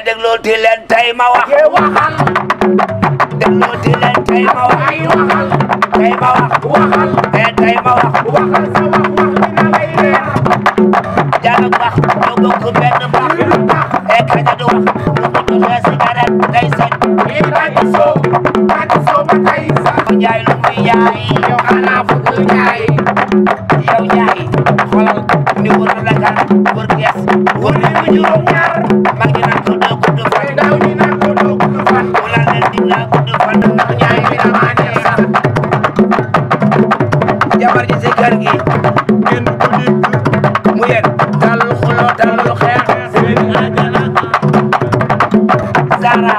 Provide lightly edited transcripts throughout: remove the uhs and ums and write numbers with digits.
déglooti leen tey ma wax. waxal. déglooti leen tey ma wax. ay waxal. tey ma wax. waxal. tey ma wax. waxal sa wax dina lay leer. Diallo wax ñoo bokk benn baax. kaña du wax lu ko joxee cigarette day sañ. Badi soo ba tey sax. Njaay lu muy jaay. yow xanaa fukk jaay. yow Njaay xoolal ni wër la kan wër gees wër li mu juróom ñaar mag ñi naan ko doo gudd fan. ndaw ñi naan ko doo gudd fan. mu naan leen dig naa gudd fan ndax Njaay bi damaa neex sax. jabar ji si kër gi ngeen ko dégg mu yéen talul xuloo talul xeex. Zara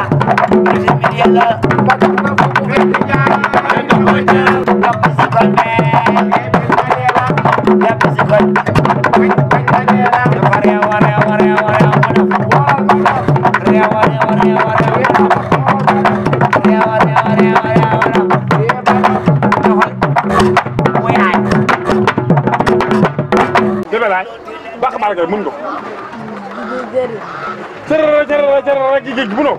multimillion la jàpp si kon jàpp si kon dafa réew a réew a réew a réew mu def réew a réew a réew a réew réew a réew a réew a réew doxal muy aay. Bébé Laye baax maa la mën nga ko. jërëjëf rek géej gi mënoo.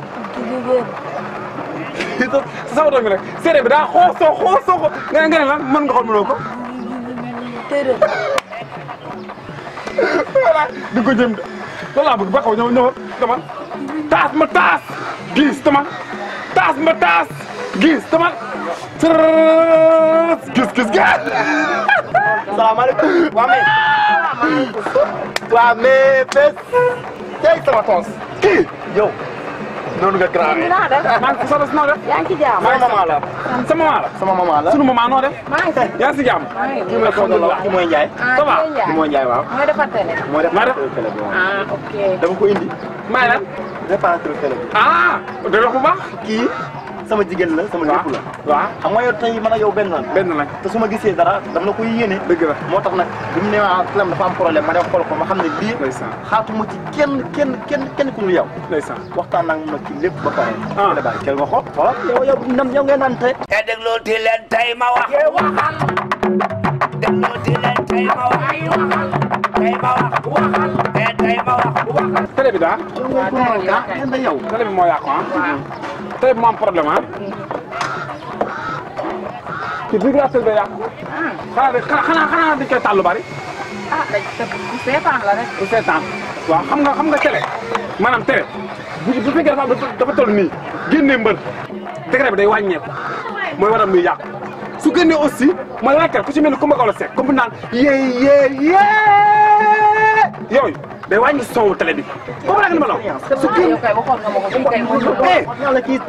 sa sama doom bi rek séeréer bi daa xoosoo ko nga ne lan mën nga xool mënoo ko. voilà di ko jëm de loolu laa bëgg ba xaw ñëw dama taas ma taas gis dama taas ma taas gis dama gis gaal. salaamaaleykum. waa mais bés tey sama tons. kii yow noonu nga grave. maa ngi soxla si noo def. yaa ngi ci jàmm. sama maman la. sa maman la. sama maman la. sunu maman noo def. maa ngi fi. yaa ngi si jàmm. kii mooy Fondou kii mooy Ndiaye. ça va. kii mooy Ndiaye waaw. mooy defar télé. moo def maa def télé bi waaw. ah ok. dama ko indi. maa ngi lan. réparateur télé bi. ah dégg nga bu baax. kii sama jigéen la sama lépp la. waaw xam nga yow tey man ak yow benn lan. benn nag. te su ma gisee dara dama la koy yéene. dëgg la. moo tax nag bi mu ne ma film dafa am problème ma dem xool ko ma xam ne lii. ndeysaan xaatuma ci kenn ku dul yow. ndeysaan. waxtaan naa moom nag ci lépp ba pare. ah télé ba kel nga xool. voilà yow ngay naan tey. te déglooti leen tey ma wax. waxal. déglooti leen tey ma wax. ay waxal. tey ma wax. waxal. tey ma wax. waxal. télé bi daa. yow. télé bi moo yàqu ah. télé bi moo am problème ah. ci biir rafet ba yàqu. xanaa dañ koy taal lu bari. ah dañ bu seetaan la rek. bu seetaan waaw xam nga télé maanaam télé bu fekkee dafa toll nii génnee mbër degré bi day wàññeeku mooy waral muy yàqu su génnee aussi mooy laajte ku ci mel ni Coumba Gawlo Seck comme naan yee yooyu day wàññi son télé bi boobu laa gën a mën a wax. yow kay waxoon nga ma ko fii kay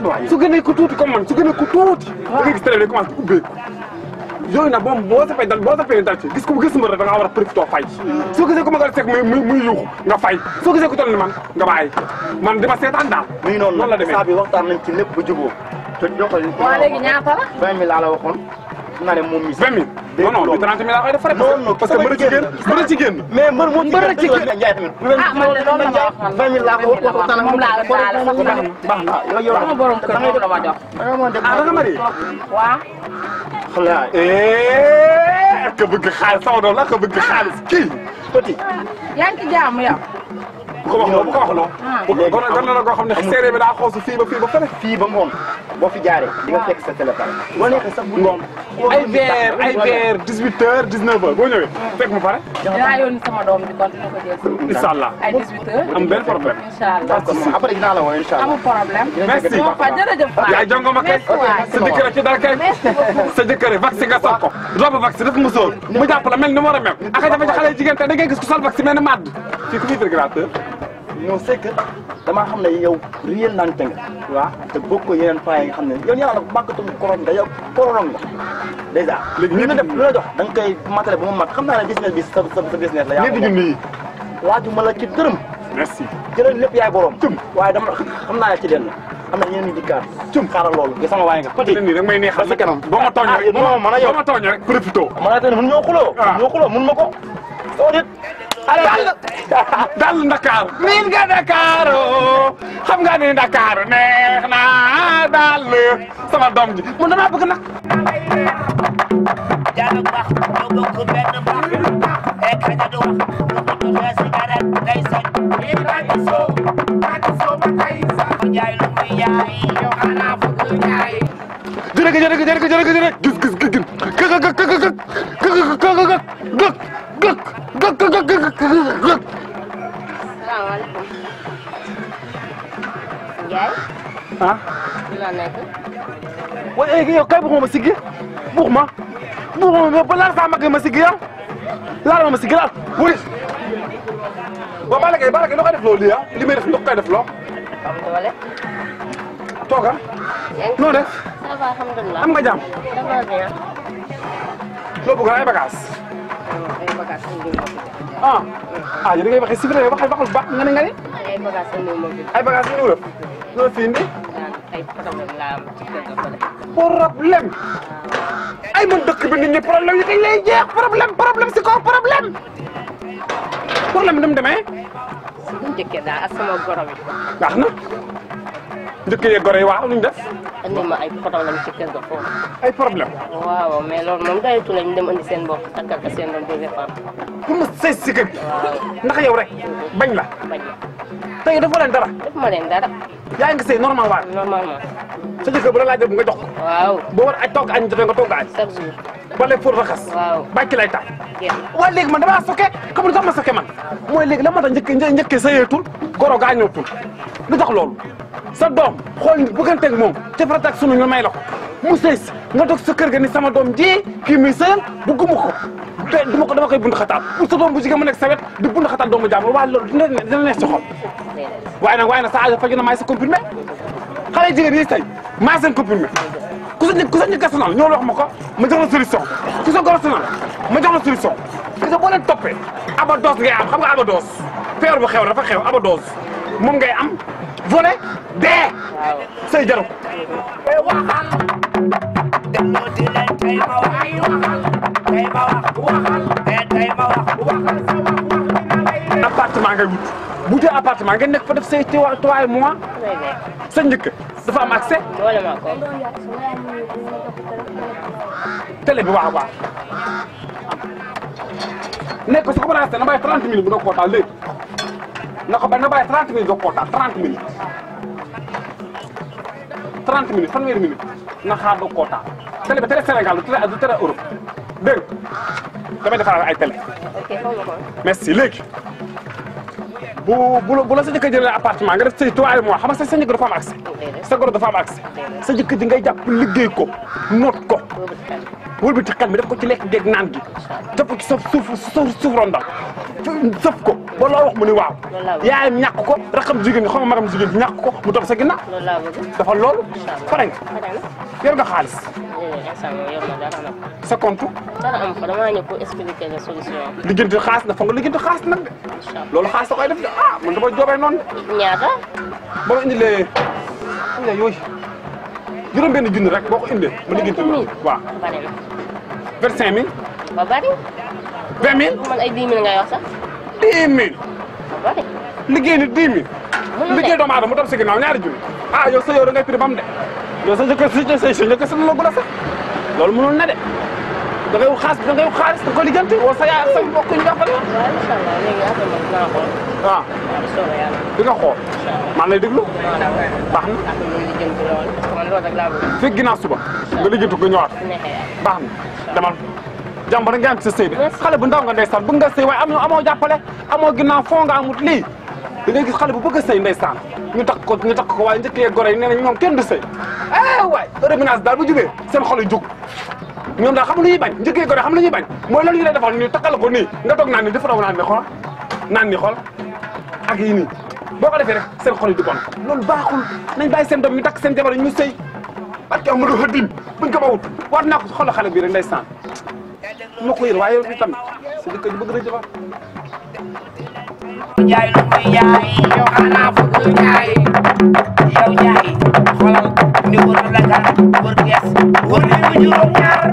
mooy su génnee ku tuuti comme man su génnee ku tuuti da ngay gis télé bi day commencé ubbeeku yooyu nag moom boo sapee dal ci gis mbër da nga war a profité fay soo gisee Coumba Gawlo Seck muy yuuxu nga fay soo gisee ku toll ni man nga bàyyi man dama seetaan daal. muy noonu la demee saa bi waxtaan nañ ci lépp ba jubóo. te joxal waa léegi ñaata la. 20 000 laa la waxoon. xam naa ne moom mi. 20 000 non non 30 000 laa koy def non parce que mbër ci génn. mais mbër moo ci mbër ci génn Ndiaye tamit. ah man de loolu la ma wax man 20 000 laa ko waxtaan moom laa la baale sax na. baax na yow sama borom kër moom la ma jox. ah da nga mari. waaw. xalaat. ka bëgg xaalis sama doom la ka bëgg xaalis kii. petit. yaa ngi ci jàmm yow. bu ko wax loo bu ko wax loo. léegi kon la koo xam ne séeréer bi daa xoosu fii ba fële. fii ba ngoon boo fi jaaree di nga fekk sa téléphone. boo nekkee sax bu ngoon. ay vers 18h 19h boo ñëwee. fekk mu pare. dinaa yónni sama doom bi kon dina ko jël. incha allah ay 18h. am benn problème. incha allah d'accord après dinaa la woo incha allah. amul problème. merci jërëjëf Fatou. yaay jongo ma kay. sa jëkkër ci dara kay. sa jëkkër vaccin nga sol ko. robe vaccin daf mu sóor. mu jàpp la mel ni mu war a mel. ak jafe ci xale jigéen te da ngay gis ku sol vaccin mel ni madd. fii ku muy grateur. non c'est que damaa xam ne yow réel naan te nga. waaw te bokk ko yeneen fois yi nga xam ne yow ñaar nag màggatum korom nga yow kororong nga dèjà. léegi li nga def lu la jox da nga koy matale ba mu mat xam naa ne business bi sa business la. yaa ngi ko moom laajuma la ci dërëm. merci. jëlal lépp yaay borom. cum waaye dama xam naa ci lenn am na ñeneen ñi dikkaat. cum xaaral loolu nga sama waay nga. peut-être nii rek may neexal sa kanam. boo ma tooñee rek non man a yow boo ma tooñee rek profité. man a tooñ mun ñoo xuloo. ñoo xuloo mun ma ko. soo dit. dal Ndakaaru miin nga Ndakaaru xam nga ni Ndakaaru neex na daal sama doom ji mun damaa bëgg nag. Diallo wax ñoo bokk benn baax. kaña du wax lu ko joxee cigarette day sañ. Badi soo ba tey jaay lu muy jaay yow xanaa bëgg jaay jërëjëf gis salaamaaleykum. Ndiaye. ah la nekk. waaye yow kay buxuma siggi buxuma ba laal saa mag ma siggi yow laal ma siggi laal wuri waaw Balla Gaye loo koy def loo lii li may def loo koy def loo am doole. tooga noo def ça va alhamdulilah. am nga jàmm ça va bien. loo bëgg ay bagage ay bagages indi ma fi. ah yéen a ngi waxee si biir waxal bu baax nga ne ay bagages indi ma fi. ay bagage yu ñu def loolu fi indi ay problème laa am ci kër ga fële. problème ay man dëkk bi nit ñi problème yi kañ lay jeex problème si kaw problème bi ni mu demee bu njëkkee daal ak sama goro bi. baax na njëkkee yee gore yi waaw luñ def indi ma ay problème ci kër ga foofu. ay problème waaw mais loolu moom doyatul ñu dem indi seen bopp takkal ko seen doom bébé femme. pour ma sëy si kër gi ndax yow rek bañ la bañ na. tey dafa leen dara def ma leen dara. yaa ngi sëy normal waat normalement. sa jëkkër bu la laajee bu nga jox ko waaw boo war ay togg añ jotee nga togg añ chaque jour. ba léegi pour raxas waaw bàcc lay tax jeex waaye léegi man damaa sokke xam nga sax ma sokke man mooy léegi la moo tax njëkkee sëyeetul goro gaañootul lu tax loolu sa doom xool ni bëgganteeg moom te farata ak sunu ñu may la ko mu sëy si nga toog sa kër ga ni sama doom ji kii muy sëyal bugguma ko te dama koy bund xataal pour sa doom bu jigéen mu nekk sa wet di bund xataal doomu jàmbur waaye loolu dina neex ci xol waaye nag sa aajo faju na maay sa comprimé xale jigéen yi tey maay seen comprimé ku sa njëkk a sonal ñoo wax ma ko ma jox la solution ku sa goro sonal ma jox la solution gis nga boo leen toppee abadoos ngay am xam nga abadoos feebar bu xew dafa xew abadoos moom ngay am volé dee say jaru tey waxal delloo di leen tey ma wax ay waxal tey ma wax tey ma wax sa wax appartement ngay wut bu dee appartement nga nekk fa def say 3 mois sa njëkk dafa am accès boole ma ko. télé bi waaw nekk ko su ko mën na bàyyi 30 minutes bu doog koo taal léegi na bàyyi 30 minutes doog koo taal 30 minutes 30 minutes fanweeri minutes na xaar doog koo taal télé bi télé Sénégal du télé Europe dégg nga damay defaral ay télé ok xaw ma ko. merci léegi bu la sa jëkkër jëlee appartement nga def say 3 mois xam nga sa jëkkër dafa am accès sa goro dafa am accès sa jëkkër ji ngay jàpp liggéey ko noot ko wëlbati xel mi def ko ci lekk geeg naan gi def ko ci suuf rondal sëf ko ba loo wax mu ni waaw yaayam ñàkk ko raxam jigéen ñi xam nga magam jigéen ñi ñàkk ko mu topp sa ginnaaw loolu laa bëgg. dafa loolu pare nga yor nga xaalis instant bii yor na dara nag. sa compte dara am fa damaa ñëw pour expliquer la solution. lijjanti xaalis na fa nga lijjanti xaalis nag de incha allah loolu xaalis da koy def de man dama joobee noonu de ñaata. ba ma indilee yooyu juróom benn junni rek boo ko indee ma lijjanti la waaw bari na. 25 000 ba bari. 20 000 man ay 10 000 ngay wax sax. 10 000 ba bari. liggéey ni 10 000 liggéey doomu aadama mu topp si ginnaaw ñaari junni yow sa yow da ngay piri bam de yow sa jëkkër sa njëkk sa la bu la sax loolu mënul ne de da ngay wut xaalis da ko lijjanti wala sa yaay sa mbokk ñu jàppale la waaw incha allah léegi après man dinaa xool. waaw waaw soobee yàlla. di nga xool maa lay déglu baax na après ñu lijjanti loolu parce que man loolu rek laa bëgg. fekk ginnaaw suba nga lijjanti ko ñëwaat su neexee yàlla. baax na demal jàmbar nga am ci sa sëy bi xale bu ndaw nga ndeysaan bëgg nga sëy waaye amoo jàppale amoo ginnaaw foo nga amut lii da ngay gis xale bu bëgg a sëy ndeysaan ñu takk ko waaye njëkkee gore yi nee nañ ñoom kenn du sëy waay reménage daal bu jubee seen xol yi jug ñoom daal xam lu ñuy bañ njëkkee gore xam lu ñuy bañ mooy loolu ñu lay defal nii takkal ko nii nga toog naan ni dafa raw naan ni xool naan ni xool ak yi nii boo ko defee rek seen xol yi du bon loolu baaxul nañ bàyyi seen doom ñu takk seen jabar ñu sëy parce que Amadou Hadim buñ ko bawut war naa ko xoolal xale bi rek ndeysaan ma ko yër waaye yow tamit sa jëkkër ji bëgg na jabar jaay lu muy jaay yow xanaa bëgg jaay yow jaay xoolal ni wër la dara wër gees wër nañu juróom ñaar